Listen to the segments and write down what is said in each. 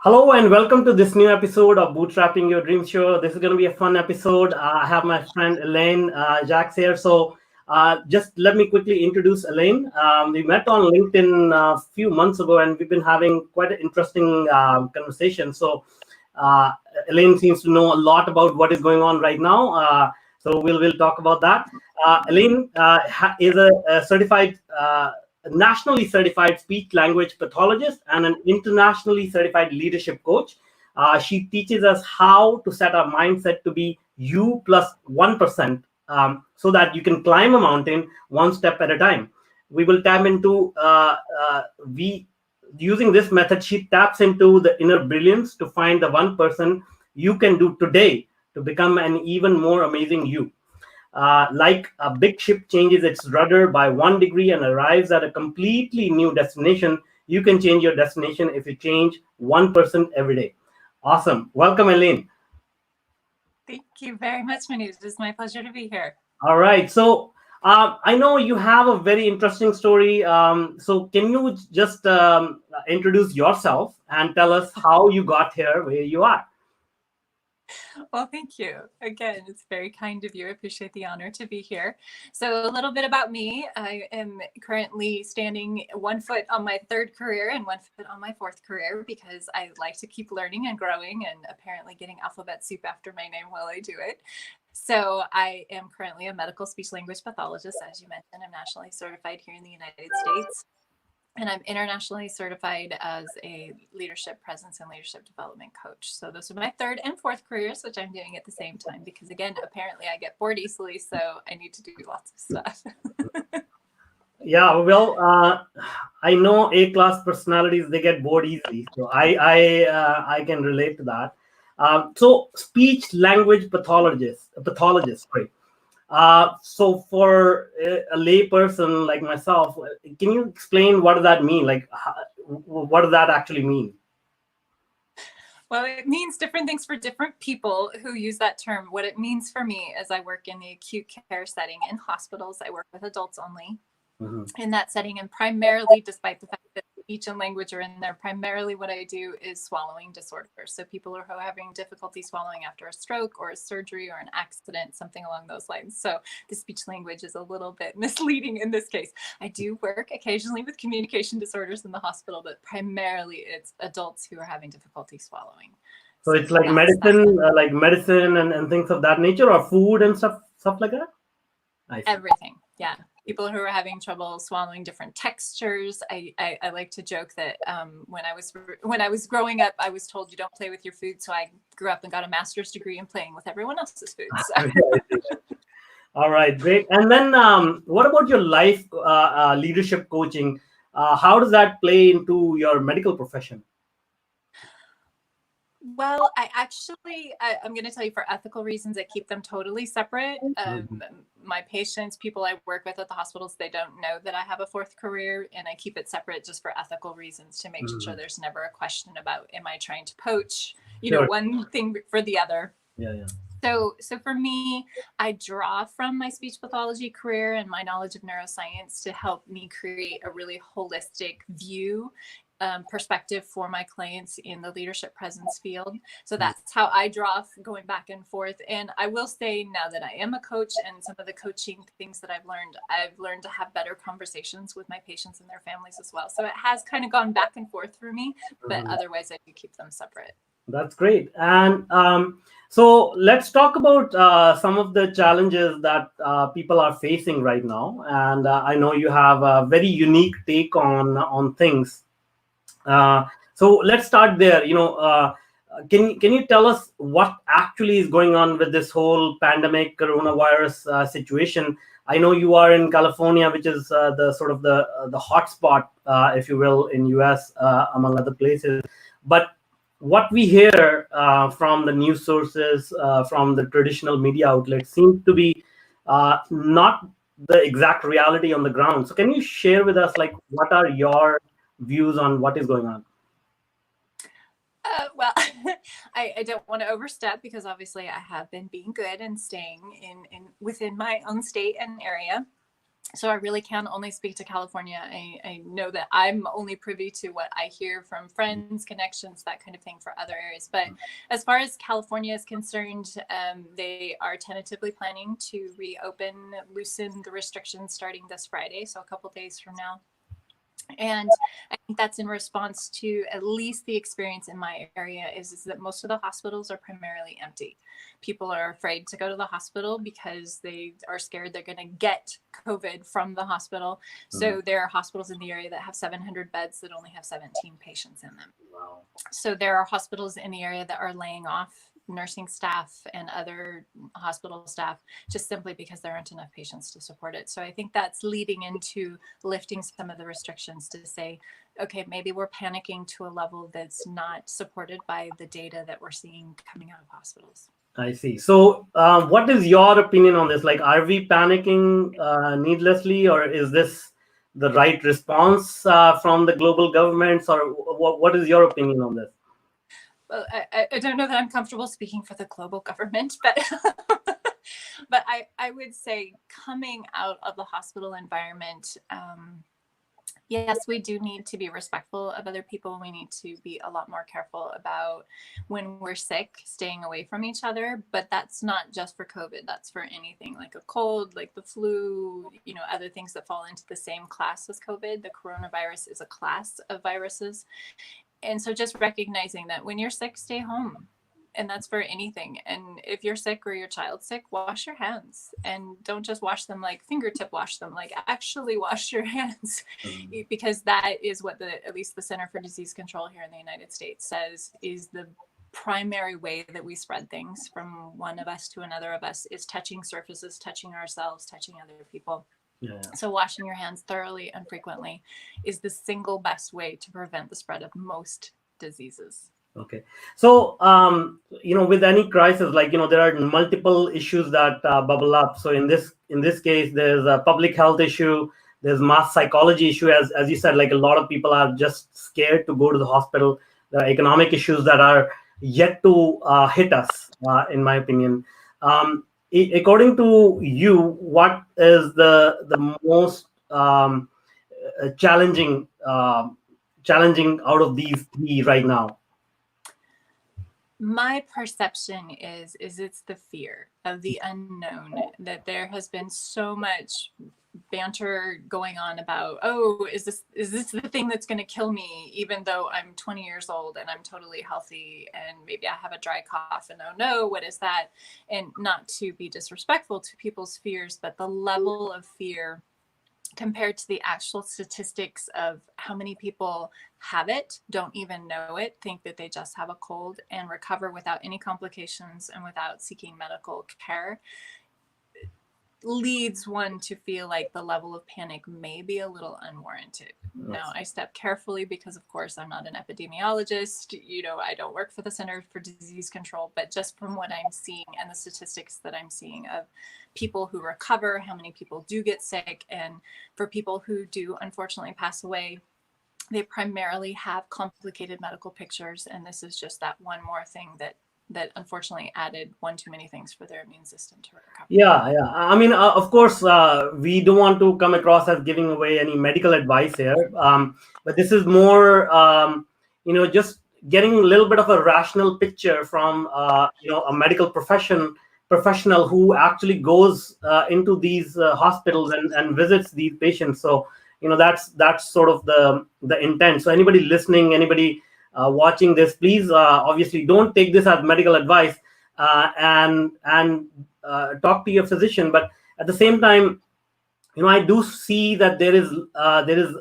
Hello and welcome to this new episode of Bootstrapping Your Dreams Show. This is going to be a fun episode. I have my friend Elaine Jacques here. Just let me quickly introduce Elaine. We met on LinkedIn a few months ago and we've been having quite an interesting conversation. Uh, Elaine seems to know a lot about what is going on right now. We'll talk about that. Elaine is a certified nationally certified speech language pathologist and an internationally certified leadership coach. She teaches us how to set our mindset to be you plus 1%, so that you can climb a mountain one step at a time. We will tap into we using this method. She taps into the inner brilliance to find the 1% you can do today to become an even more amazing you. Like a big ship changes its rudder by 1 degree and arrives at a completely new destination, you can change your destination if you change 1% every day. Awesome. Welcome, Elaine. Thank you very much, Manuj. It's my pleasure to be here. All right. I know you have a very interesting story. So can you just introduce yourself and tell us how you got here where you are? Well, thank you. Again, it's very kind of you. I appreciate the honor to be here. So a little bit about me. I am currently standing 1 foot on my third career and 1 foot on my fourth career because I like to keep learning and growing and apparently getting alphabet soup after my name while I do it. So I am currently a medical speech language pathologist. As you mentioned, I'm nationally certified here in the United States. And I'm internationally certified as a leadership presence and leadership development coach. So those are my third and fourth careers, which I'm doing at the same time because, again, apparently I get bored easily, so I need to do lots of stuff. Yeah, well, I know A-class personalities, they get bored easily. So I can relate to that. So speech language pathologist, sorry. So for a lay person like myself, can you explain what does that mean? Like, what does that actually mean? Well, it means different things for different people who use that term. What it means for me is I work in the acute care setting in hospitals. I work with adults only in that setting. And primarily, despite the fact that speech and language are in there, primarily what I do is swallowing disorders. So people who are having difficulty swallowing after a stroke or a surgery or an accident, something along those lines. So the speech language is a little bit misleading in this case. I do work occasionally with communication disorders in the hospital, but primarily it's adults who are having difficulty swallowing. So it's like medicine and things of that nature, or food and stuff like that? Everything. Yeah. People who are having trouble swallowing different textures. I like to joke that when I was growing up, I was told you don't play with your food. So I grew up and got a master's degree in playing with everyone else's food. So. All right, great. And then what about your life leadership coaching? How does that play into your medical profession? Well, I'm going to tell you for ethical reasons, I keep them totally separate. My patients, people I work with at the hospitals, they don't know that I have a fourth career, and I keep it separate just for ethical reasons to make sure there's never a question about, am I trying to poach, one thing for the other. Yeah. So for me, I draw from my speech pathology career and my knowledge of neuroscience to help me create a really holistic view perspective for my clients in the leadership presence field. So that's how I draw going back and forth. And I will say now that I am a coach and some of the coaching things that I've learned to have better conversations with my patients and their families as well. So it has kind of gone back and forth for me, but otherwise I do keep them separate. That's great. And so let's talk about some of the challenges that people are facing right now. And I know you have a very unique take on things. So let's start there. Can you tell us what actually is going on with this whole pandemic coronavirus situation? I know you are in California, which is the sort of the hotspot, if you will, in US among other places. But what we hear from the news sources, from the traditional media outlets, seems to be not the exact reality on the ground. So can you share with us, like, what are your views on what is going on? Well, I don't want to overstep because obviously I have been being good and staying in within my own state and area. So I really can only speak to California. I know that I'm only privy to what I hear from friends, connections, that kind of thing for other areas. But as far as California is concerned, they are tentatively planning to reopen, loosen the restrictions starting this Friday, so a couple days from now. And I think that's in response to at least the experience in my area is that most of the hospitals are primarily empty. People are afraid to go to the hospital because they are scared they're going to get COVID from the hospital. So there are hospitals in the area that have 700 beds that only have 17 patients in them. Wow. So there are hospitals in the area that are laying off nursing staff and other hospital staff just simply because there aren't enough patients to support it. So I think that's leading into lifting some of the restrictions to say, okay, maybe we're panicking to a level that's not supported by the data that we're seeing coming out of hospitals. I see. So what is your opinion on this? Like, are we panicking needlessly, or is this the right response from the global governments, or what is your opinion on this? Well, I don't know that I'm comfortable speaking for the global government, but but I would say coming out of the hospital environment, yes, we do need to be respectful of other people. We need to be a lot more careful about when we're sick, staying away from each other. But that's not just for COVID. That's for anything like a cold, like the flu, other things that fall into the same class as COVID. The coronavirus is a class of viruses. And so just recognizing that when you're sick, stay home. And that's for anything. And if you're sick or your child's sick, wash your hands, and don't just wash them like fingertip wash them, like actually wash your hands, because that is what at least the Center for Disease Control here in the United States says is the primary way that we spread things from one of us to another of us is touching surfaces, touching ourselves, touching other people. Yeah. So washing your hands thoroughly and frequently is the single best way to prevent the spread of most diseases. Okay. So, with any crisis, like, there are multiple issues that bubble up. So in this case, there's a public health issue, there's mass psychology issue. As you said, like, a lot of people are just scared to go to the hospital. There are economic issues that are yet to hit us, in my opinion. According to you, what is the most challenging out of these three right now? My perception is it's the fear of the unknown, that there has been so much banter going on about, oh, is this the thing that's going to kill me, even though I'm 20 years old and I'm totally healthy, and maybe I have a dry cough, and oh no, what is that? And not to be disrespectful to people's fears, but the level of fear compared to the actual statistics of how many people have it, don't even know it, think that they just have a cold, and recover without any complications and without seeking medical care, leads one to feel like the level of panic may be a little unwarranted. Yes. Now, I step carefully because, of course, I'm not an epidemiologist. I don't work for the Center for Disease Control, but just from what I'm seeing and the statistics that I'm seeing of people who recover, how many people do get sick, and for people who do unfortunately pass away, they primarily have complicated medical pictures, and this is just that one more thing that unfortunately added one too many things for their immune system to recover. Yeah. I mean, of course, we don't want to come across as giving away any medical advice here, but this is more, just getting a little bit of a rational picture from, a medical professional who actually goes into these hospitals and visits these patients. So, that's sort of the intent. So anybody listening, anybody watching this, please obviously don't take this as medical advice, and talk to your physician. But at the same time, I do see that there is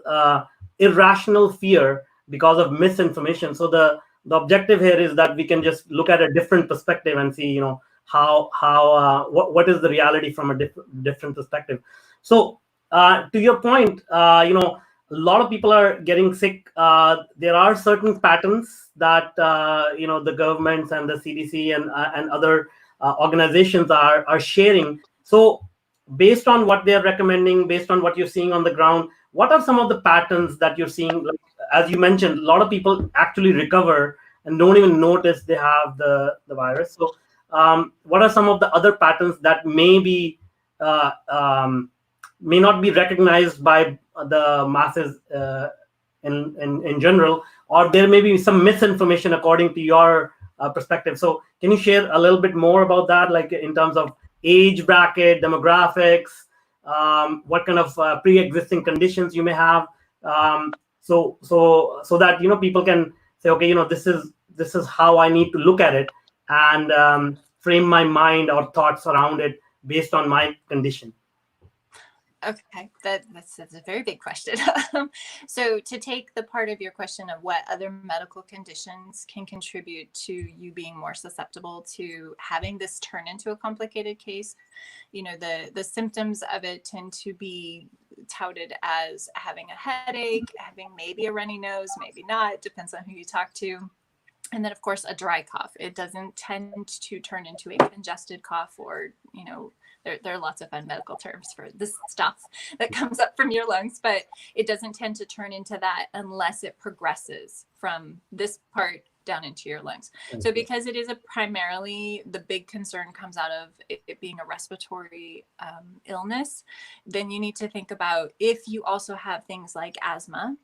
irrational fear because of misinformation. So the objective here is that we can just look at a different perspective and see, how what is the reality from a different perspective. So to your point, a lot of people are getting sick. There are certain patterns that the governments and the CDC and other organizations are sharing. So based on what they're recommending, based on what you're seeing on the ground, what are some of the patterns that you're seeing? Like, as you mentioned, a lot of people actually recover and don't even notice they have the virus. So what are some of the other patterns that may be may not be recognized by the masses in general, or there may be some misinformation according to your perspective. So can you share a little bit more about that, like in terms of age bracket, demographics, what kind of pre-existing conditions you may have, so that people can say, okay, this is how I need to look at it, and frame my mind or thoughts around it based on my condition. Okay, that's a very big question. So to take the part of your question of what other medical conditions can contribute to you being more susceptible to having this turn into a complicated case, the symptoms of it tend to be touted as having a headache, having maybe a runny nose, maybe not, depends on who you talk to. And then, of course, a dry cough. It doesn't tend to turn into a congested cough, or, there are lots of fun medical terms for this stuff that comes up from your lungs, but it doesn't tend to turn into that unless it progresses from this part down into your lungs. So because it is primarily, the big concern comes out of it being a respiratory illness, then you need to think about if you also have things like asthma,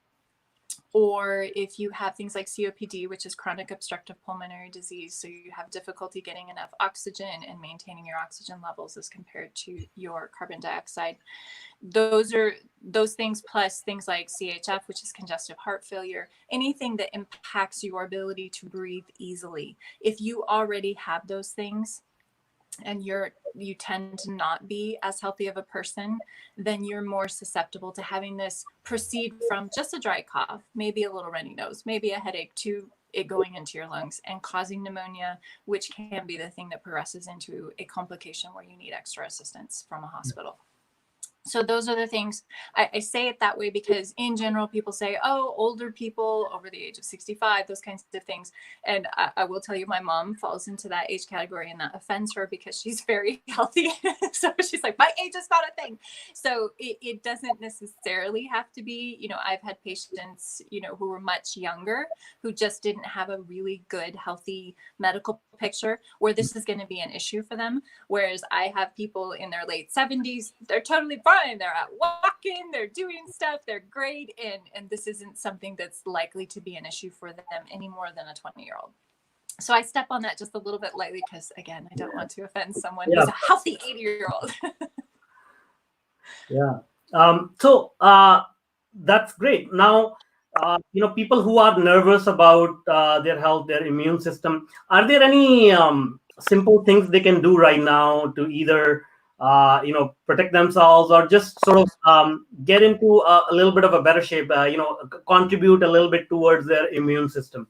or if you have things like COPD, which is chronic obstructive pulmonary disease, so you have difficulty getting enough oxygen and maintaining your oxygen levels as compared to your carbon dioxide. Those things, plus things like CHF, which is congestive heart failure, anything that impacts your ability to breathe easily. If you already have those things, and you tend to not be as healthy of a person, then you're more susceptible to having this proceed from just a dry cough, maybe a little runny nose, maybe a headache, to it going into your lungs and causing pneumonia, which can be the thing that progresses into a complication where you need extra assistance from a hospital. So those are the things. I say it that way because in general, people say, oh, older people over the age of 65, those kinds of things. And I will tell you, my mom falls into that age category, and that offends her because she's very healthy. So she's like, my age is not a thing. So it doesn't necessarily have to be, I've had patients, who were much younger, who just didn't have a really good, healthy medical picture where this is going to be an issue for them. Whereas I have people in their late 70s, they're totally fine. They're out walking, they're doing stuff, they're great. And this isn't something that's likely to be an issue for them any more than a 20-year-old. So I step on that just a little bit lightly because, again, I don't want to offend someone who's a healthy 80-year-old. So that's great. Now, people who are nervous about their health, their immune system, are there any simple things they can do right now to either protect themselves, or just sort of get into a little bit of a better shape, contribute a little bit towards their immune system?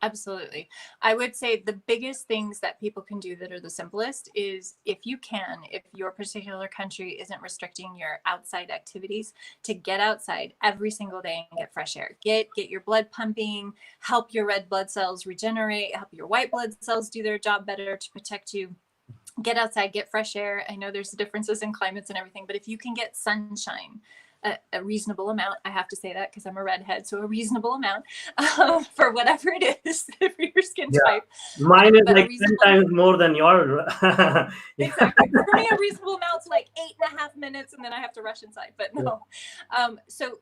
Absolutely. I would say the biggest things that people can do that are the simplest is, if your particular country isn't restricting your outside activities, to get outside every single day and get fresh air. Get your blood pumping, help your red blood cells regenerate, help your white blood cells do their job better to protect you. Get outside, get fresh air. I know there's differences in climates and everything, but if you can get sunshine, a reasonable amount, I have to say that because I'm a redhead, so a reasonable amount for whatever it is for your skin type. Mine is like 10 times more than yours. Exactly. For me, a reasonable amount's like 8.5 minutes, and then I have to rush inside. But no. So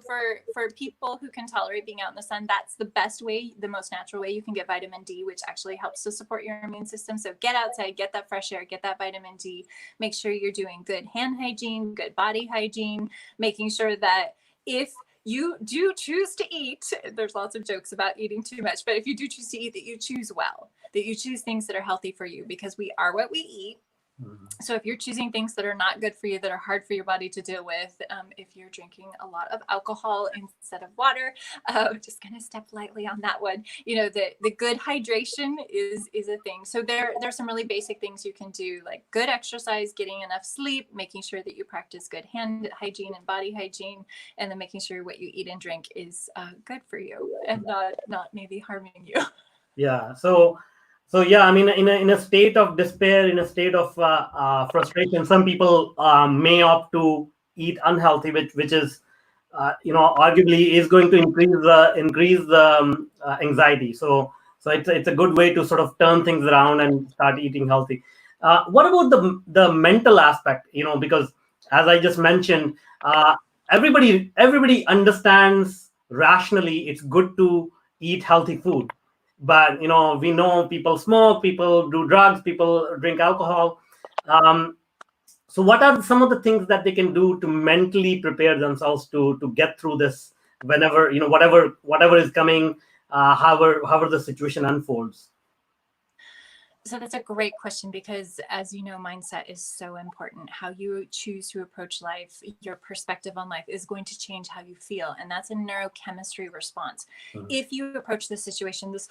for people who can tolerate being out in the sun, that's the best way, the most natural way you can get vitamin D, which actually helps to support your immune system. So get outside, get that fresh air, get that vitamin D. Make sure you're doing good hand hygiene, good body hygiene, making sure that if you do choose to eat, there's lots of jokes about eating too much, but if you do choose to eat, that you choose well, that you choose things that are healthy for you, because we are what we eat. So if you're choosing things that are not good for you, that are hard for your body to deal with, if you're drinking a lot of alcohol instead of water, just kind of step lightly on that one. The good hydration is a thing. So there's some really basic things you can do, like good exercise, getting enough sleep, making sure that you practice good hand hygiene and body hygiene, and then making sure what you eat and drink is good for you and not maybe harming you. So yeah, I mean, in a state of despair, in a state of frustration, some people may opt to eat unhealthy, which is, arguably is going to increase the anxiety. So it's a good way to sort of turn things around and start eating healthy. What about the mental aspect? Because as I just mentioned, everybody understands rationally it's good to eat healthy food, but we know people smoke, people do drugs, people drink alcohol. Um, so what are some of the things that they can do to mentally prepare themselves to get through this whenever whatever is coming, however the situation unfolds? So that's a great question, because as you know, mindset is so important. How you choose to approach life, your perspective on life is going to change how you feel. And that's a neurochemistry response. Mhm. If you approach the situation, this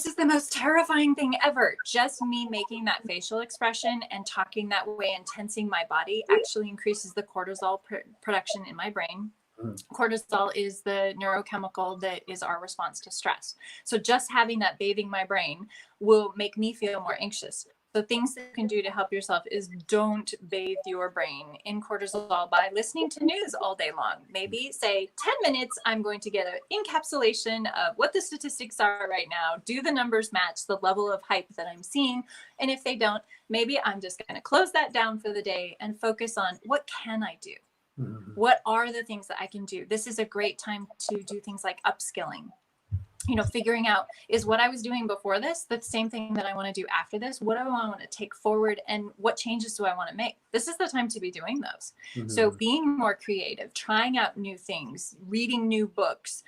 is the most terrifying thing ever. Just me making that facial expression and talking that way and tensing my body actually increases the cortisol production in my brain. Cortisol is the neurochemical that is our response to stress. So just having that bathing my brain will make me feel more anxious. So things that you can do to help yourself is don't bathe your brain in cortisol by listening to news all day long. Maybe say 10 minutes, I'm going to get an encapsulation of what the statistics are right now. Do the numbers match the level of hype that I'm seeing? And if they don't, maybe I'm just going to close that down for the day and focus on what can I do? What are the things that I can do? This is a great time to do things like upskilling. Figuring out, is what I was doing before this the same thing that I want to do after this? What do I want to take forward, and what changes do I want to make? This is the time to be doing those. So being more creative, trying out new things, reading new books,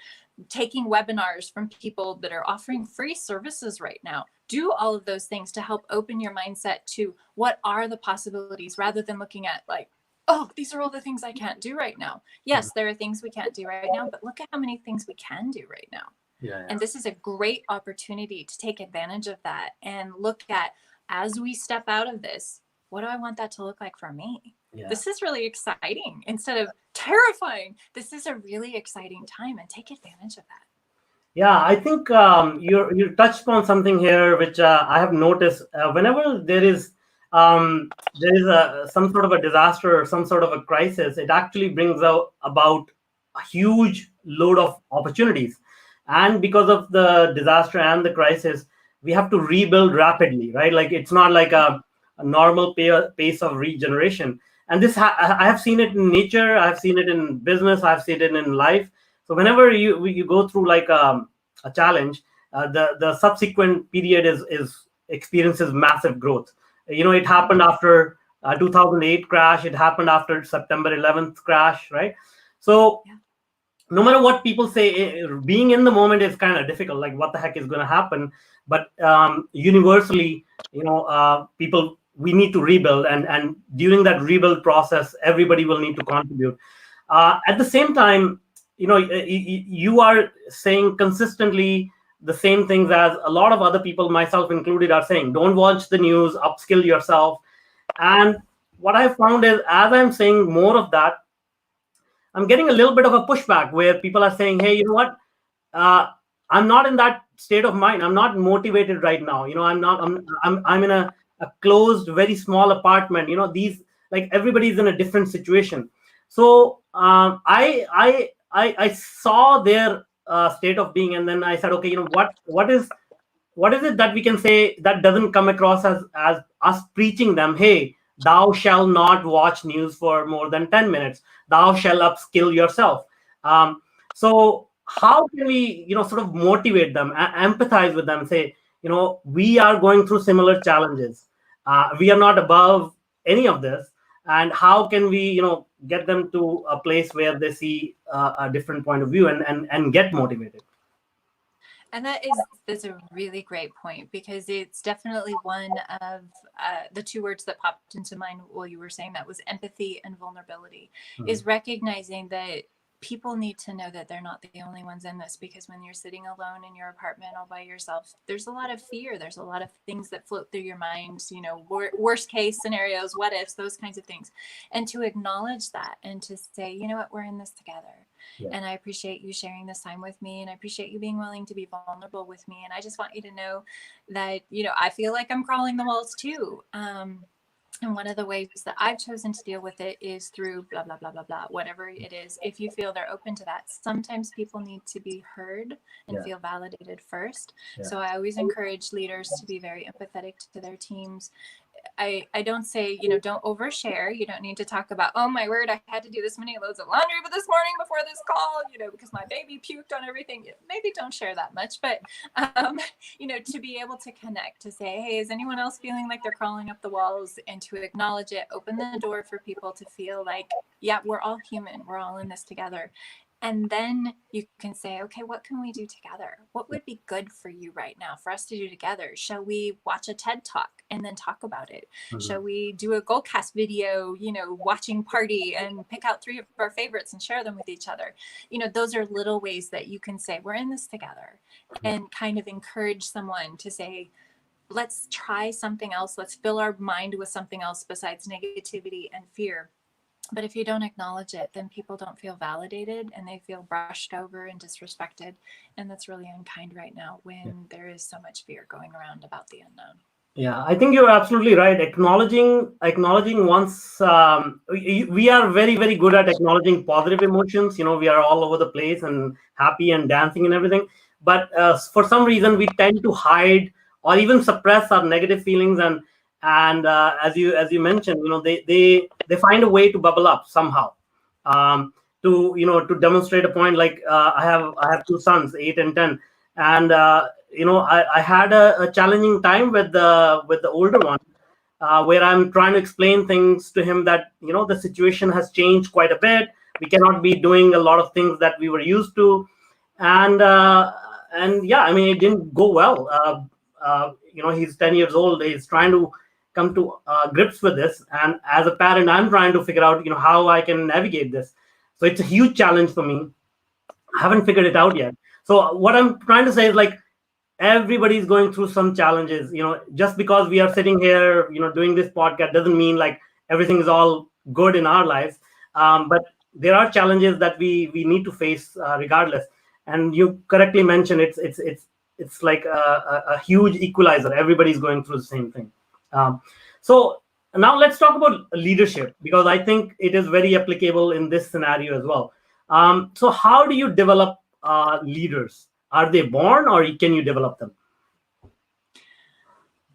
taking webinars from people that are offering free services right now. Do all of those things to help open your mindset to what are the possibilities, rather than looking at like, oh, these are all the things I can't do right now. Yes, there are things we can't do right now, but look at how many things we can do right now. Yeah. And this is a great opportunity to take advantage of that and look at, as we step out of this, what do I want that to look like for me? Yeah. This is really exciting instead of terrifying. This is a really exciting time, and take advantage of that. Yeah, I think you touched upon something here, which I have noticed. Whenever there is some sort of a disaster or some sort of a crisis, it actually brings about a huge load of opportunities. And because of the disaster and the crisis, we have to rebuild rapidly, right? Like it's not like a normal pace of regeneration. And I have seen it in nature, I've seen it in business, I've seen it in life. So whenever you go through like a challenge, the subsequent period is experiences massive growth. It happened after 2008 crash. It happened after September 11th crash, right? So no matter what people say, being in the moment is kind of difficult. Like, what the heck is going to happen? But universally, people, we need to rebuild, and during that rebuild process, everybody will need to contribute. At the same time, you are saying consistently the same things as a lot of other people, myself included, are saying. Don't watch the news, upskill yourself. And what I found is, as I'm saying more of that, I'm getting a little bit of a pushback where people are saying, hey, you know what? I'm not in that state of mind. I'm not motivated right now. I'm in a closed, very small apartment. Like, everybody's in a different situation. So I saw their state of being, and then I said, okay, what is it that we can say that doesn't come across as us preaching them, hey, thou shall not watch news for more than 10 minutes, thou shall upskill yourself. So how can we sort of motivate them, empathize with them, say, we are going through similar challenges, we are not above any of this, and how can we get them to a place where they see a different point of view and get motivated? And that's a really great point, because it's definitely one of the two words that popped into mind while you were saying that was empathy and vulnerability. Is recognizing that people need to know that they're not the only ones in this, because when you're sitting alone in your apartment all by yourself, there's a lot of fear. There's a lot of things that float through your mind, worst case scenarios, what ifs, those kinds of things. And to acknowledge that and to say, you know what, we're in this together. Yeah. And I appreciate you sharing this time with me, and I appreciate you being willing to be vulnerable with me. And I just want you to know that, I feel like I'm crawling the walls too. And one of the ways that I've chosen to deal with it is through blah, blah, blah, blah, blah, whatever it is. If you feel they're open to that, sometimes people need to be heard and feel validated first. So I always encourage leaders to be very empathetic to their teams. I don't say, don't overshare. You don't need to talk about, oh my word, I had to do this many loads of laundry this morning before this call, because my baby puked on everything. Maybe don't share that much, but, to be able to connect, to say, hey, is anyone else feeling like they're crawling up the walls, and to acknowledge it, open the door for people to feel like, yeah, we're all human. We're all in this together. And then you can say, okay, what can we do together? What would be good for you right now for us to do together? Shall we watch a TED Talk and then talk about it? Mm-hmm. Shall we do a Goalcast video, watching party, and pick out 3 of our favorites and share them with each other? Those are little ways that you can say, we're in this together, and kind of encourage someone to say, let's try something else. Let's fill our mind with something else besides negativity and fear. But if you don't acknowledge it, then people don't feel validated, and they feel brushed over and disrespected. And that's really unkind right now when there is so much fear going around about the unknown. Yeah, I think you're absolutely right. Acknowledging once, we are very, very good at acknowledging positive emotions. We are all over the place and happy and dancing and everything. But for some reason, we tend to hide or even suppress our negative feelings. And as you mentioned, they find a way to bubble up somehow, to demonstrate a point. Like I have 2 sons, 8 and 10, and I had a challenging time with the older one, where I'm trying to explain things to him that the situation has changed quite a bit. We cannot be doing a lot of things that we were used to, and yeah, I mean, it didn't go well. He's 10 years old. He's trying to come to grips with this, and as a parent, I'm trying to figure out how I can navigate this. So it's a huge challenge for me. I haven't figured it out yet. So what I'm trying to say is, like, everybody's going through some challenges. Just because we are sitting here doing this podcast doesn't mean like everything is all good in our lives, but there are challenges that we need to face regardless. And you correctly mentioned it's like a huge equalizer. Everybody's going through the same thing. So now let's talk about leadership, because I think it is very applicable in this scenario as well. So how do you develop leaders? Are they born, or can you develop them?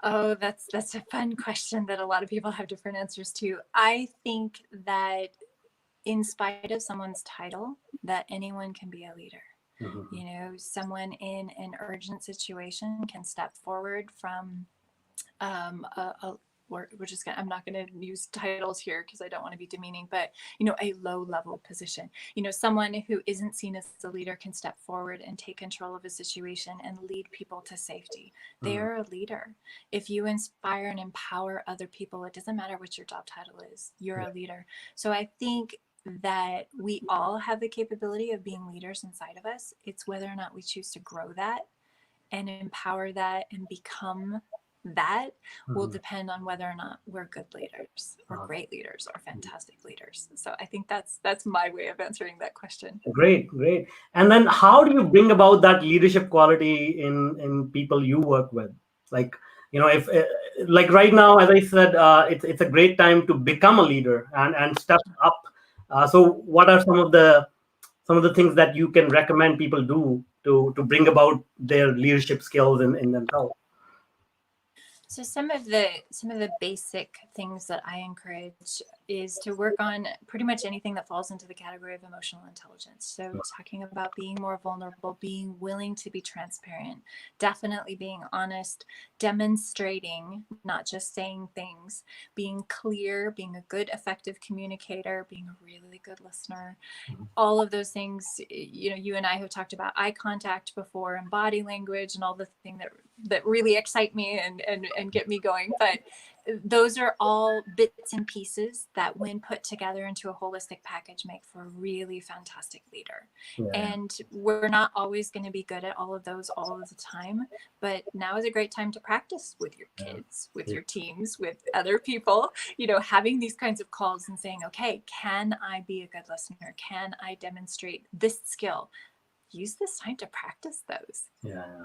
Oh, that's a fun question that a lot of people have different answers to. I think that in spite of someone's title, that anyone can be a leader. Mm-hmm. Someone in an urgent situation can step forward from I'm not going to use titles here because I don't want to be demeaning, but, a low level position. Someone who isn't seen as a leader can step forward and take control of a situation and lead people to safety. They are a leader. If you inspire and empower other people, it doesn't matter what your job title is, you're a leader. So I think that we all have the capability of being leaders inside of us. It's whether or not we choose to grow that and empower that and become that will depend on whether or not we're good leaders or great leaders or fantastic leaders. So I think that's my way of answering that question. Great. And then how do you bring about that leadership quality in people you work with? Like, if like right now, as I said, it's a great time to become a leader and step up. So what are some of the things that you can recommend people do to bring about their leadership skills in themselves? So some of the basic things that I encourage is to work on pretty much anything that falls into the category of emotional intelligence. So talking about being more vulnerable, being willing to be transparent, definitely being honest, demonstrating, not just saying things, being clear, being a good, effective communicator, being a really good listener. All of those things, you and I have talked about eye contact before, and body language, and all the things that really excite me and get me going. But those are all bits and pieces that, when put together into a holistic package, make for a really fantastic leader. And we're not always going to be good at all of those all of the time, but now is a great time to practice with your kids, with your teams, with other people, having these kinds of calls and saying, okay, can I be a good listener? Can I demonstrate this skill? Use this time to practice those.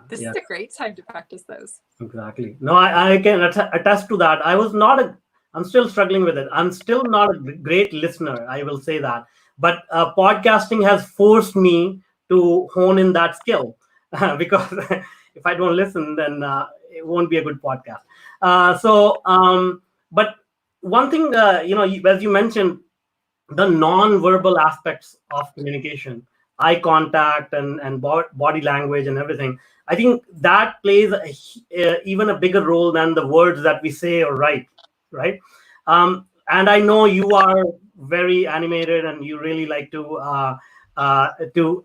This is a great time to practice those. Exactly. No, I can attest to that. I'm still struggling with it. I'm still not a great listener, I will say that. But podcasting has forced me to hone in that skill, because if I don't listen, then it won't be a good podcast. So But one thing, as you mentioned, the non-verbal aspects of communication, eye contact and body language and everything, I think that plays even a bigger role than the words that we say or write, right? And I know you are very animated and you really like to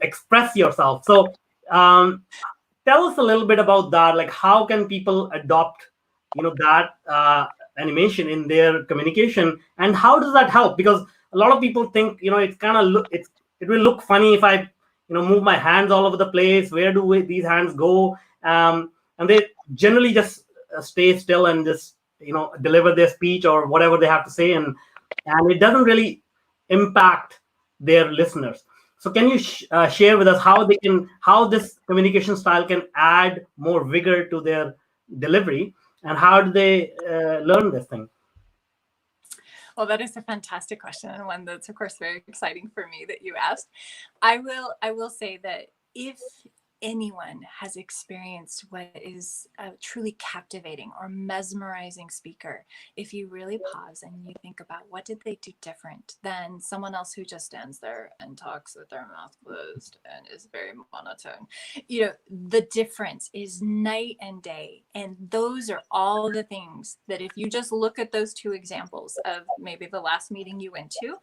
express yourself. So tell us a little bit about that. Like, how can people adopt, that animation in their communication, and how does that help? Because a lot of people think, it's kind of it will look funny if I, move my hands all over the place. Where do these hands go? And they generally just stay still and just, deliver their speech or whatever they have to say, and it doesn't really impact their listeners. So can you share with us how this communication style can add more vigor to their delivery, and how do they learn this thing? Well, that is a fantastic question, and one that's of course very exciting for me that you asked. I will say that if anyone has experienced what is a truly captivating or mesmerizing speaker, if you really pause and you think about what did they do different than someone else who just stands there and talks with their mouth closed and is very monotone, the difference is night and day. And those are all the things that if you just look at those two examples of maybe the last meeting you went to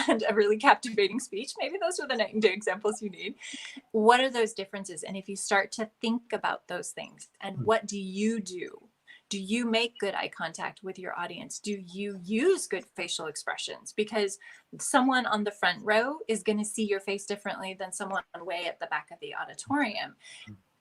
and a really captivating speech, maybe those are the night and day examples you need. What are those differences? And if you start to think about those things, and what do you do? Do you make good eye contact with your audience? Do you use good facial expressions? Because someone on the front row is going to see your face differently than someone way at the back of the auditorium.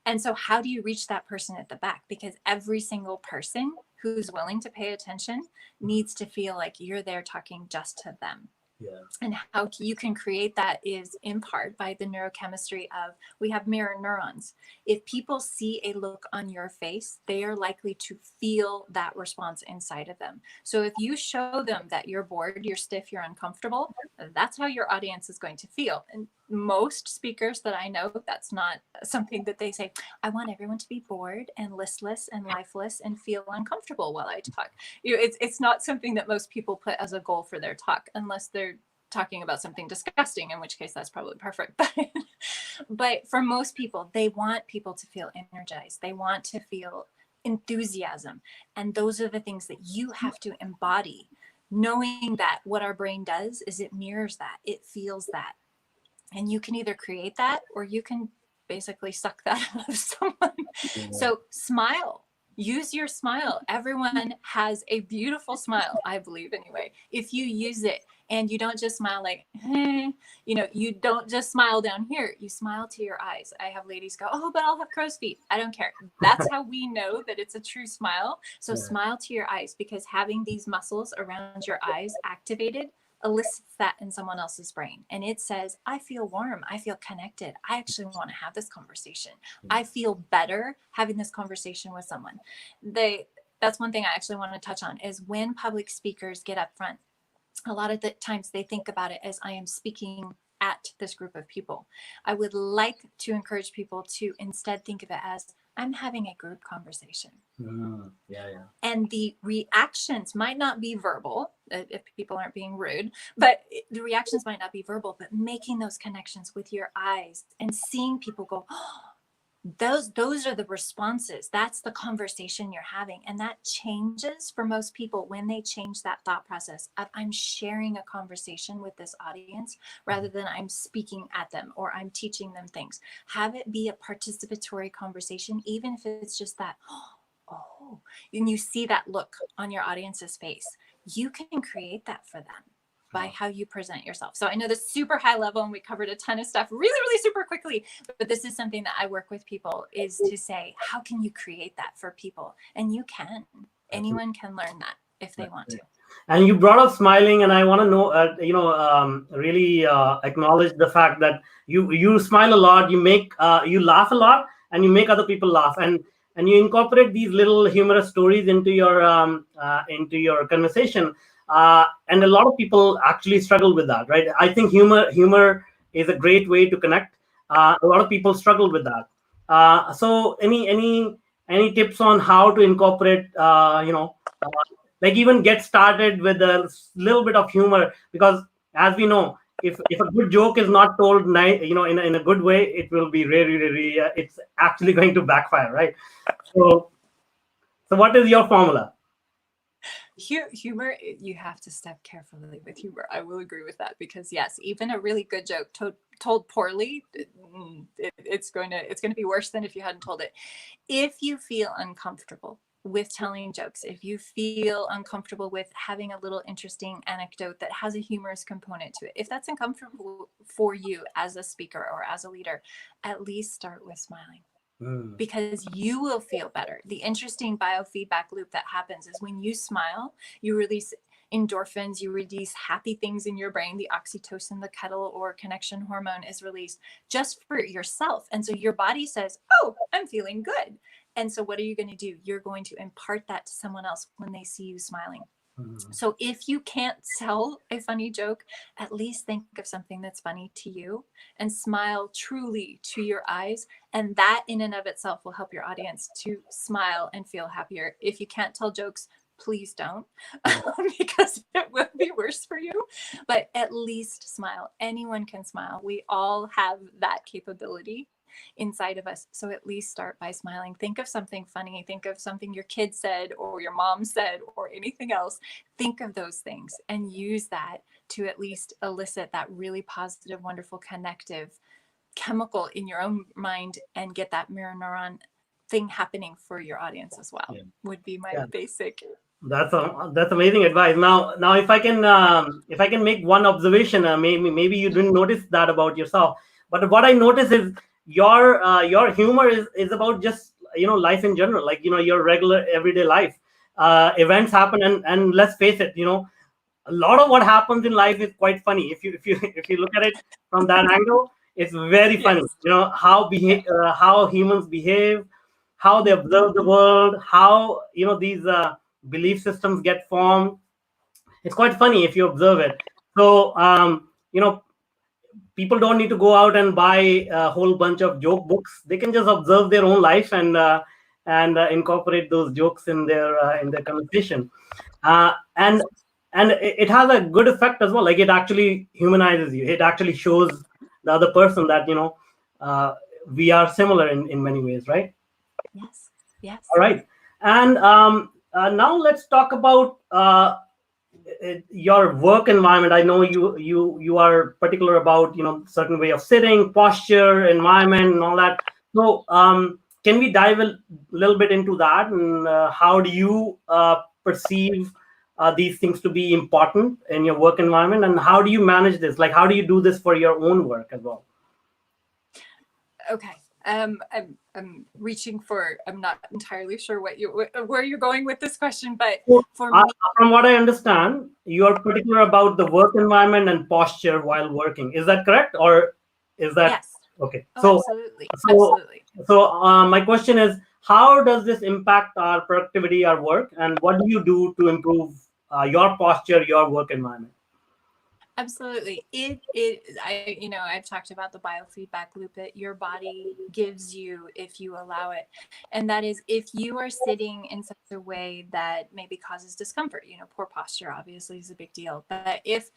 And so how do you reach that person at the back? Because every single person who's willing to pay attention needs to feel like you're there talking just to them. Yeah. And how you can create that is in part by the neurochemistry of, we have mirror neurons. If people see a look on your face, they are likely to feel that response inside of them. So if you show them that you're bored, you're stiff, you're uncomfortable, that's how your audience is going to feel. And most speakers that I know, that's not something that they say. I want everyone to be bored and listless and lifeless and feel uncomfortable while I talk. It's not something that most people put as a goal for their talk, unless they're talking about something disgusting, in which case that's probably perfect. But for most people, they want people to feel energized. They want to feel enthusiasm. And those are the things that you have to embody, knowing that what our brain does is it mirrors that, it feels that. And you can either create that or you can basically suck that out of someone. Yeah. So smile. Use your smile. Everyone has a beautiful smile, I believe anyway. If you use it and you don't just smile like, you don't just smile down here. You smile to your eyes. I have ladies go, oh, but I'll have crow's feet. I don't care. That's how we know that it's a true smile. So smile to your eyes, because having these muscles around your eyes activated elicits that in someone else's brain. And it says, I feel warm. I feel connected. I actually want to have this conversation. I feel better having this conversation with someone. That's one thing I actually want to touch on is when public speakers get up front, a lot of the times they think about it as I am speaking at this group of people. I would like to encourage people to instead think of it as I'm having a group conversation. Yeah. And the reactions might not be verbal, if people aren't being rude, but the reactions might not be verbal, but making those connections with your eyes and seeing people go, oh, those are the responses. That's the conversation you're having. And that changes for most people when they change that thought process of I'm sharing a conversation with this audience rather than I'm speaking at them or I'm teaching them things. Have it be a participatory conversation, even if it's just that, oh, and you see that look on your audience's face. You can create that for them by how you present yourself. So I know this is super high level and we covered a ton of stuff really, really super quickly, but this is something that I work with people is to say, how can you create that for people? And you can. Anyone can learn that if they want to. And you brought up smiling, and I want to know, really acknowledge the fact that you smile a lot, you laugh a lot, and you make other people laugh, and you incorporate these little humorous stories into your conversation. And a lot of people actually struggle with that, right? I think humor is a great way to connect. A lot of people struggle with that. So any tips on how to incorporate like even get started with a little bit of humor, because as we know, if a good joke is not told in a good way, it will be really it's actually going to backfire, right? So what is your formula? Humor, you have to step carefully with humor. I will agree with that, because yes, even a really good joke told poorly, it's going to be worse than if you hadn't told it. If you feel uncomfortable with telling jokes, if you feel uncomfortable with having a little interesting anecdote that has a humorous component to it, if that's uncomfortable for you as a speaker or as a leader, at least start with smiling. Because you will feel better. The interesting biofeedback loop that happens is when you smile, you release endorphins, you release happy things in your brain. The oxytocin, the cuddle or connection hormone, is released just for yourself. And so your body says, oh, I'm feeling good. And so what are you going to do? You're going to impart that to someone else when they see you smiling. So if you can't tell a funny joke, at least think of something that's funny to you and smile truly to your eyes. And that in and of itself will help your audience to smile and feel happier. If you can't tell jokes, please don't, because it will be worse for you. But at least smile. Anyone can smile. We all have that capability inside of us. So at least start by smiling. Think of something funny. Think of something your kid said or your mom said or anything else. Think of those things and use that to at least elicit that really positive, wonderful, connective chemical in your own mind and get that mirror neuron thing happening for your audience as well. Would be my basic. That's amazing advice. Now, if I can make one observation, maybe you didn't notice that about yourself, but what I notice is your humor is about just life in general, like your regular everyday life. Events happen, and let's face it, a lot of what happens in life is quite funny. If you look at it from that angle, it's very funny. How humans behave, how they observe the world, how these belief systems get formed. It's quite funny if you observe it. So people don't need to go out and buy a whole bunch of joke books. They can just observe their own life and incorporate those jokes in their conversation. And it has a good effect as well. Like, it actually humanizes you. It actually shows the other person that we are similar in many ways, right? Yes. All right. And now let's talk about your work environment. I know you are particular about certain way of sitting, posture, environment, and all that. So can we dive a little bit into that, and how do you perceive these things to be important in your work environment, and how do you manage this? Like, how do you do this for your own work as well? Okay. I'm reaching for, I'm not entirely sure where you're going with this question, but for me, from what I understand, you are particular about the work environment and posture while working. Is that correct, or is that yes? Okay? Oh, absolutely. So my question is, how does this impact our productivity, our work, and what do you do to improve your posture, your work environment? Absolutely. I've talked about the biofeedback loop that your body gives you if you allow it. And that is, if you are sitting in such a way that maybe causes discomfort, poor posture obviously is a big deal. But if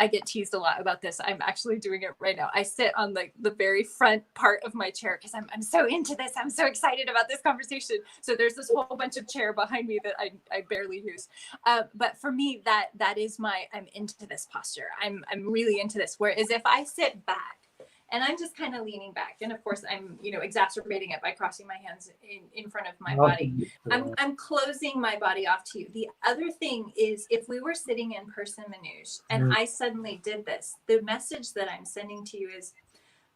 I get teased a lot about this. I'm actually doing it right now. I sit on the very front part of my chair because I'm so into this. I'm so excited about this conversation. So there's this whole bunch of chair behind me that I barely use. But for me, that is I'm into this posture. I'm really into this. Whereas if I sit back, and I'm just kind of leaning back. And of course, I'm, exacerbating it by crossing my hands in front of my body. I'm closing my body off to you. The other thing is, if we were sitting in person, Manuj, and I suddenly did this, the message that I'm sending to you is,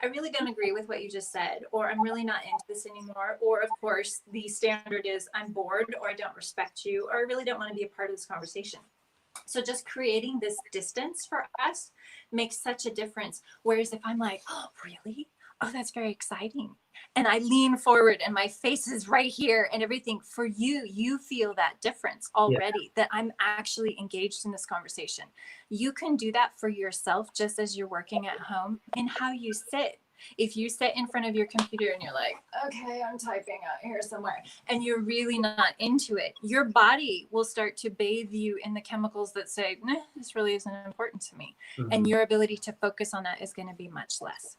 I really don't agree with what you just said, or I'm really not into this anymore. Or of course, the standard is I'm bored, or I don't respect you, or I really don't want to be a part of this conversation. So just creating this distance for us makes such a difference. Whereas if I'm like, oh, really? Oh, that's very exciting. And I lean forward and my face is right here and everything, for you feel that difference already, that I'm actually engaged in this conversation. You can do that for yourself just as you're working at home in how you sit. If you sit in front of your computer and you're like, okay, I'm typing out here somewhere, and you're really not into it, your body will start to bathe you in the chemicals that say, nah, this really isn't important to me. And your ability to focus on that is going to be much less.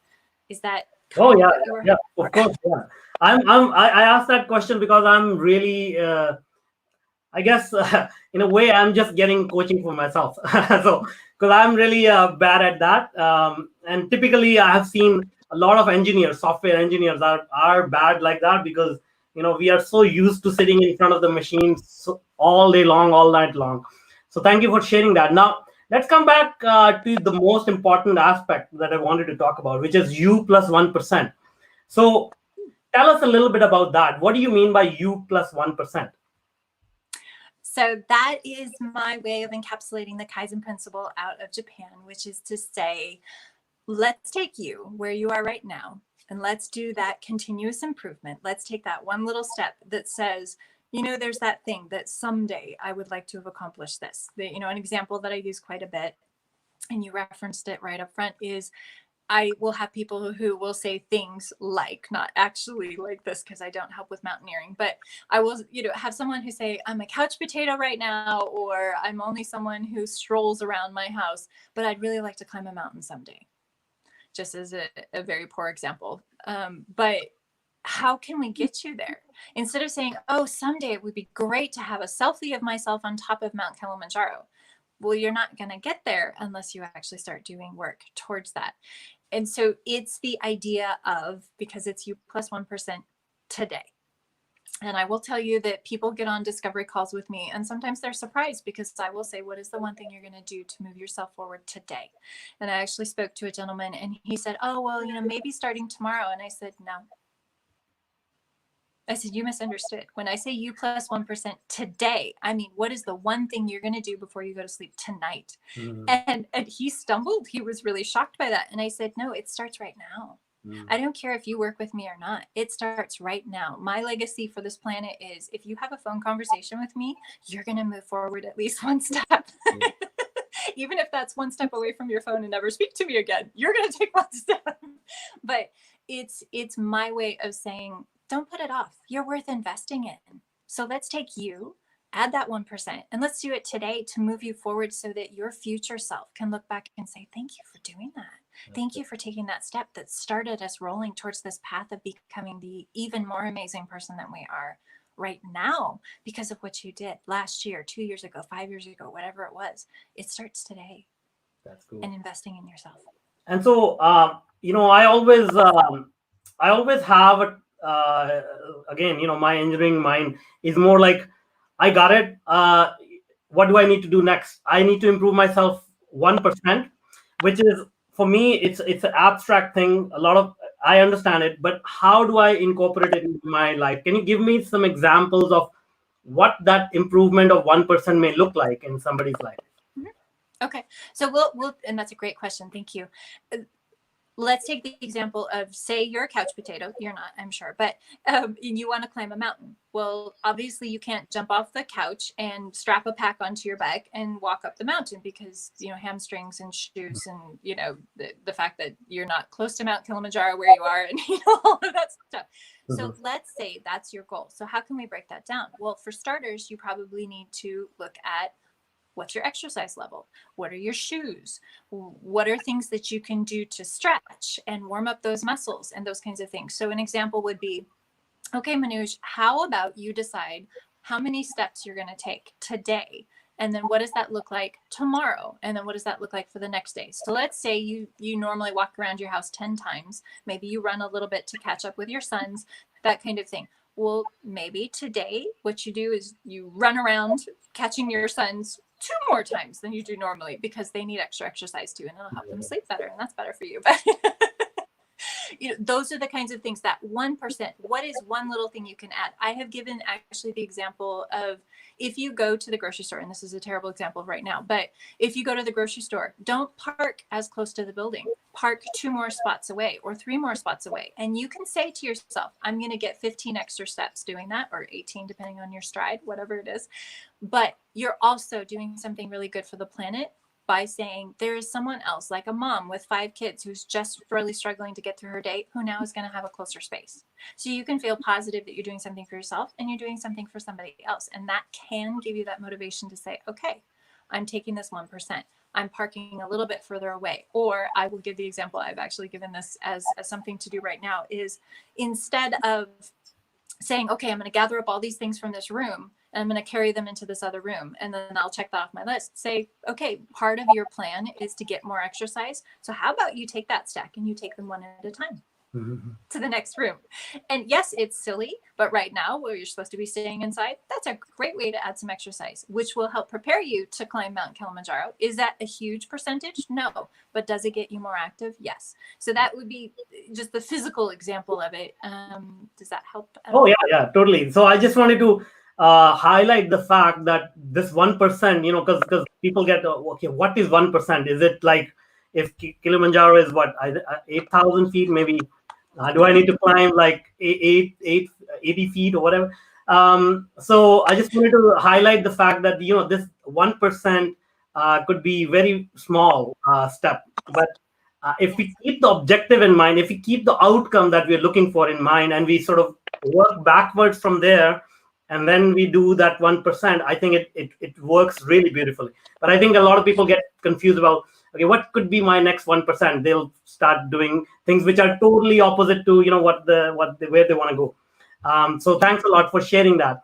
Is that Oh kind yeah, of what you were? yeah, of course, yeah. I asked that question because I'm really, I guess, in a way, I'm just getting coaching for myself. So, because I'm really bad at that, and typically, I have seen a lot of engineers, software engineers, are bad like that because we are so used to sitting in front of the machines all day long, all night long. So, thank you for sharing that. Now, let's come back to the most important aspect that I wanted to talk about, which is U plus 1%. So, tell us a little bit about that. What do you mean by U plus 1%? So that is my way of encapsulating the Kaizen principle out of Japan, which is to say, let's take you where you are right now, and let's do that continuous improvement. Let's take that one little step that says, there's that thing that someday I would like to have accomplished this. An example that I use quite a bit, and you referenced it right up front, is I will have people who will say things like, not actually like this because I don't help with mountaineering, but I will, have someone who say, I'm a couch potato right now, or I'm only someone who strolls around my house, but I'd really like to climb a mountain someday, just as a very poor example. But how can we get you there? Instead of saying, oh, someday it would be great to have a selfie of myself on top of Mount Kilimanjaro. Well, you're not going to get there unless you actually start doing work towards that. And so it's the idea of, because it's U plus 1% today. And I will tell you that people get on discovery calls with me, and sometimes they're surprised because I will say, what is the one thing you're going to do to move yourself forward today? And I actually spoke to a gentleman and he said, oh, well, maybe starting tomorrow. And I said, no. I said, you misunderstood. When I say U plus 1% today, I mean, what is the one thing you're going to do before you go to sleep tonight? And he stumbled. He was really shocked by that. And I said, no, it starts right now. I don't care if you work with me or not. It starts right now. My legacy for this planet is, if you have a phone conversation with me, you're going to move forward at least one step. Even if that's one step away from your phone and never speak to me again, you're going to take one step. But it's my way of saying, don't put it off. You're worth investing in. So let's take you, add that 1%, and let's do it today to move you forward so that your future self can look back and say, thank you for doing that. Thank you for taking that step that started us rolling towards this path of becoming the even more amazing person that we are right now because of what you did last year, 2 years ago, 5 years ago, whatever it was. It starts today. That's cool. And investing in yourself. And so, I always have again, my engineering mind is more like, I got it. What do I need to do next? I need to improve myself 1%, which is, for me, it's an abstract thing. I understand it, but how do I incorporate it into my life? Can you give me some examples of what that improvement of 1% may look like in somebody's life? Okay, so we'll, and that's a great question. Thank you. Let's take the example of, say you're a couch potato. You're not, I'm sure, but you want to climb a mountain. Well, obviously you can't jump off the couch and strap a pack onto your back and walk up the mountain because, hamstrings and shoes and, the fact that you're not close to Mount Kilimanjaro where you are and, all of that stuff. So let's say that's your goal. So how can we break that down? Well, for starters, you probably need to look at, what's your exercise level? What are your shoes? What are things that you can do to stretch and warm up those muscles and those kinds of things? So an example would be, okay, Manuj, how about you decide how many steps you're going to take today? And then what does that look like tomorrow? And then what does that look like for the next day? So let's say you normally walk around your house 10 times. Maybe you run a little bit to catch up with your sons, that kind of thing. Well, maybe today what you do is you run around catching your sons 2 more times than you do normally because they need extra exercise too, and it'll help them sleep better, and that's better for you. But those are the kinds of things, that 1%. What is one little thing you can add? I have given actually the example of, if you go to the grocery store, and this is a terrible example right now, but if you go to the grocery store, don't park as close to the building. Park 2 more spots away or 3 more spots away. And you can say to yourself, I'm going to get 15 extra steps doing that, or 18, depending on your stride, whatever it is. But you're also doing something really good for the planet by saying there is someone else, like a mom with 5 kids who's just really struggling to get through her day, who now is going to have a closer space. So you can feel positive that you're doing something for yourself and you're doing something for somebody else. And that can give you that motivation to say, okay, I'm taking this 1%. I'm parking a little bit further away. Or I will give the example, I've actually given this as something to do right now, is instead of saying, okay, I'm going to gather up all these things from this room and I'm going to carry them into this other room, and then I'll check that off my list. Say, okay, part of your plan is to get more exercise. So how about you take that stack and you take them one at a time to the next room? And yes, it's silly, but right now where you're supposed to be staying inside, that's a great way to add some exercise, which will help prepare you to climb Mount Kilimanjaro. Is that a huge percentage? No. But does it get you more active? Yes. So that would be just the physical example of it. Does that help? Oh yeah, totally. So I just wanted to highlight the fact that this 1%, because people get okay, what is 1%? Is it like if Kilimanjaro is what 8,000 feet, maybe? Do I need to climb like 80 feet or whatever? So I just wanted to highlight the fact that this 1% could be very small step, but if we keep the objective in mind, if we keep the outcome that we're looking for in mind, and we sort of work backwards from there, and then we do that 1%, I think it works really beautifully. But I think a lot of people get confused about, okay, what could be my next 1%? They'll start doing things which are totally opposite to where they want to go. So thanks a lot for sharing that.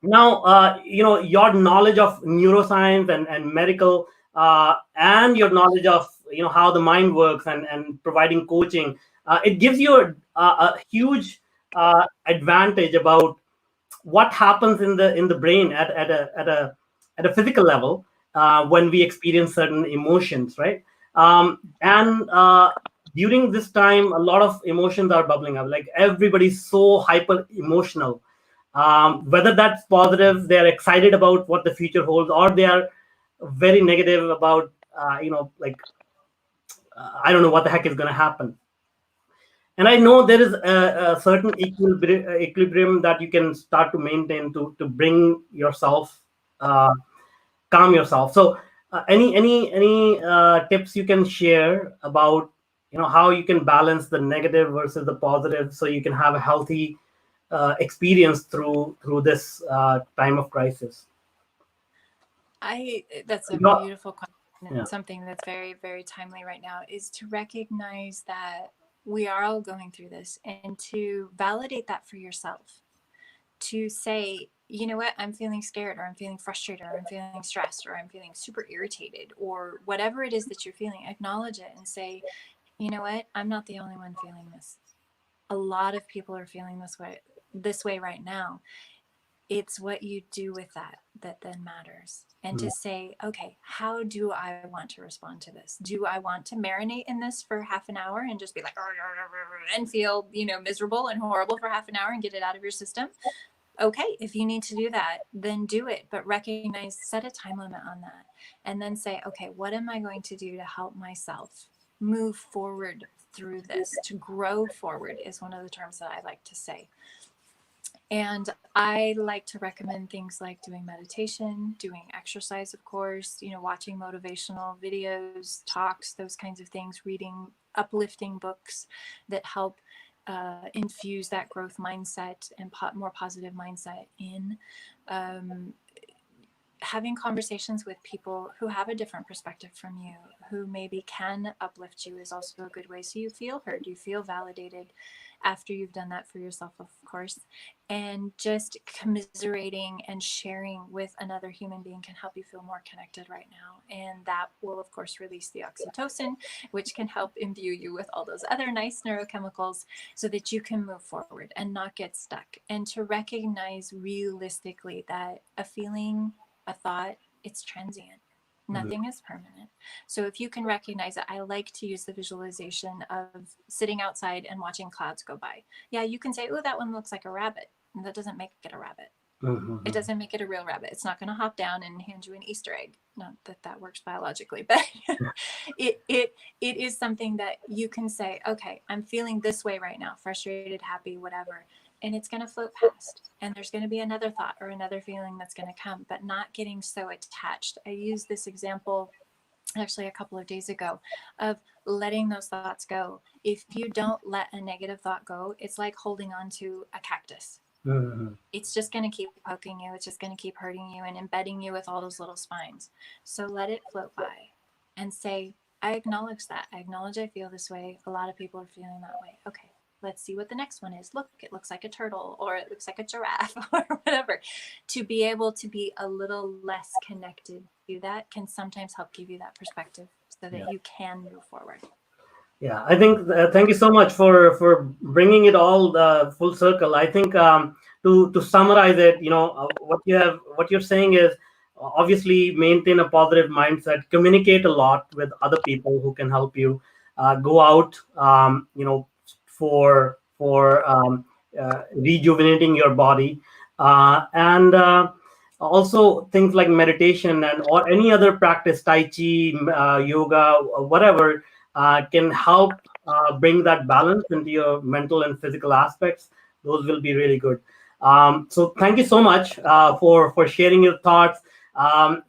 Now, your knowledge of neuroscience and medical, and your knowledge of how the mind works, and providing coaching, it gives you a huge advantage about what happens in the brain at a physical level when we experience certain emotions, right? And during this time, a lot of emotions are bubbling up. Like, everybody's so hyper emotional. Whether that's positive, they're excited about what the future holds, or they are very negative about like, I don't know what the heck is going to happen. And I know there is a certain equilibrium that you can start to maintain to bring yourself, calm yourself. So any tips you can share about how you can balance the negative versus the positive, so you can have a healthy experience through this time of crisis? That's a Yeah. beautiful question. Yeah. Something that's very, very timely right now is to recognize that we are all going through this, and to validate that for yourself. To say, you know what, I'm feeling scared, or I'm feeling frustrated, or I'm feeling stressed, or I'm feeling super irritated, or whatever it is that you're feeling, acknowledge it and say, you know what, I'm not the only one feeling this. A lot of people are feeling this way right now. It's what you do with that then matters. And to say, okay, how do I want to respond to this? Do I want to marinate in this for half an hour and just be like, and feel, miserable and horrible for half an hour and get it out of your system? Okay, if you need to do that, then do it. But recognize, set a time limit on that. And then say, okay, what am I going to do to help myself move forward through this? To grow forward is one of the terms that I like to say. And I like to recommend things like doing meditation, doing exercise, of course, watching motivational videos, talks, those kinds of things, reading uplifting books that help infuse that growth mindset and more positive mindset in. Having conversations with people who have a different perspective from you, who maybe can uplift you, is also a good way. So you feel heard, you feel validated after you've done that for yourself, of course. And just commiserating and sharing with another human being can help you feel more connected right now. And that will, of course, release the oxytocin, which can help imbue you with all those other nice neurochemicals, so that you can move forward and not get stuck. And to recognize realistically that a feeling, a thought, it's transient. Nothing is permanent. So if you can recognize it, I like to use the visualization of sitting outside and watching clouds go by. Yeah, you can say, oh, that one looks like a rabbit. And that doesn't make it a rabbit. It doesn't make it a real rabbit. It's not going to hop down and hand you an Easter egg. Not that that works biologically, but it is something that you can say, okay, I'm feeling this way right now, frustrated, happy, whatever. and it's going to float past, and there's going to be another thought or another feeling that's going to come, but not getting so attached. I used this example actually a couple of days ago of letting those thoughts go. If you don't let a negative thought go, it's like holding on to a cactus. It's just going to keep poking you. It's just going to keep hurting you and embedding you with all those little spines. So let it float by and say, I acknowledge that. I acknowledge I feel this way. A lot of people are feeling that way. Okay, let's see what the next one is. Look, it looks like a turtle, or it looks like a giraffe, or whatever. To be able to be a little less connected to that can sometimes help give you that perspective so that you can move forward. Yeah, I think thank you so much for bringing it all full circle. I think to summarize it, what you're saying is obviously maintain a positive mindset, communicate a lot with other people who can help you, go out, for rejuvenating your body, and also things like meditation and or any other practice, tai chi, yoga, whatever. Can help bring that balance into your mental and physical aspects. Those will be really good. So thank you so much for sharing your thoughts.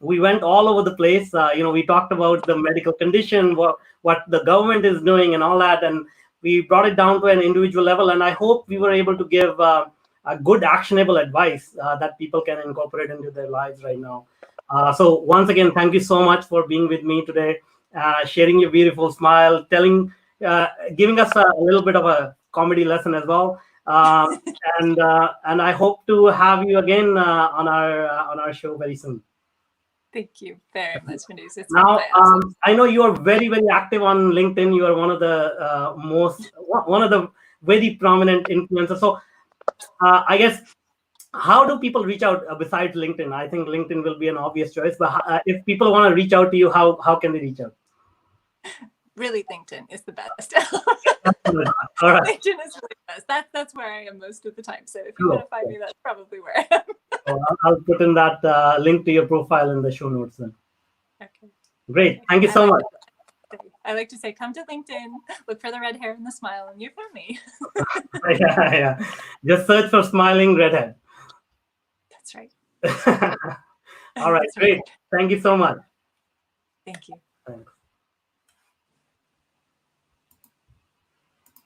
We went all over the place. We talked about the medical condition, what the government is doing, and all that, and we brought it down to an individual level. And I hope we were able to give a good, actionable advice that people can incorporate into their lives right now. So once again, thank you so much for being with me today. Sharing your beautiful smile, giving us a little bit of a comedy lesson as well, and I hope to have you again on our show very soon. Thank you very much, Manuj. Now, I know you are very, very active on LinkedIn. You are one of the one of the very prominent influencers. So, I guess, how do people reach out besides LinkedIn? I think LinkedIn will be an obvious choice, but if people want to reach out to you, how can they reach out? Really, LinkedIn is the best. All right. LinkedIn is really the best. That's where I am most of the time. So if you want to find me, that's probably where I am. So I'll put in that link to your profile in the show notes then. Okay. Great. Thank you so much. I like to say, come to LinkedIn, look for the red hair and the smile, and you found me. Yeah. Just search for smiling redhead. That's right. All right. Great. Thank you so much. Thank you. Thanks.